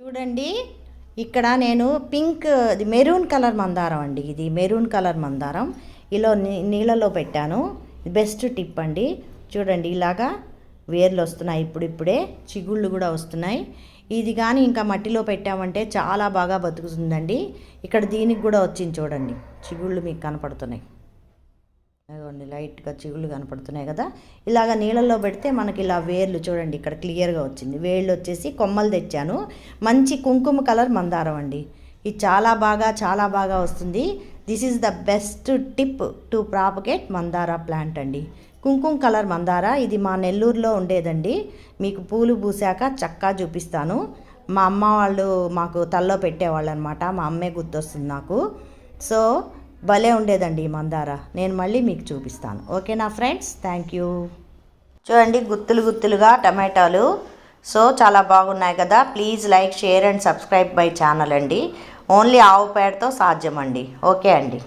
చూడండి ఇక్కడ నేను పింక్ మెరూన్ కలర్ మందారం అండి. ఇది మెరూన్ కలర్ మందారం ఇలా నీళ్ళలో పెట్టాను. బెస్ట్ టిప్ అండి. చూడండి ఇలాగా వేర్లు వస్తున్నాయి, ఇప్పుడిప్పుడే చిగుళ్ళు కూడా వస్తున్నాయి. ఇది కానీ ఇంకా మట్టిలో పెట్టామంటే చాలా బాగా బతుకుతుందండి. ఇక్కడ దీనికి కూడా వచ్చింది చూడండి, చిగుళ్ళు మీకు కనపడుతున్నాయి. అదిగోండి లైట్గా చిగుళ్ళు కనపడుతున్నాయి కదా. ఇలాగ నీళ్ళల్లో పెడితే మనకి ఇలా వేర్లు చూడండి ఇక్కడ క్లియర్గా వచ్చింది. వేళ్ళు వచ్చేసి కొమ్మలు తెచ్చాను. మంచి కుంకుమ కలర్ మందారం అండి. ఇది చాలా బాగా వస్తుంది. This is the best tip to propagate mandara plant అండి. కుంకుమ కలర్ మందార ఇది మా నెల్లూరులో ఉండేదండి. మీకు పూలు పూసాక చక్కగా చూపిస్తాను. మా అమ్మ వాళ్ళు మాకు తల్లో పెట్టేవాళ్ళు అనమాట. మా అమ్మే గుర్తొస్తుంది నాకు. సో భలే ఉండేదండి ఈ మందార. నేను మళ్ళీ మీకు చూపిస్తాను. ఓకేనా ఫ్రెండ్స్, థ్యాంక్ యూ. చూడండి గుత్తులుగా టమాటాలు. సో చాలా బాగున్నాయి కదా. Please like, share and subscribe my channel అండి. ఓన్లీ ఆవు పేడతో సాధ్యం అండి. ఓకే అండి.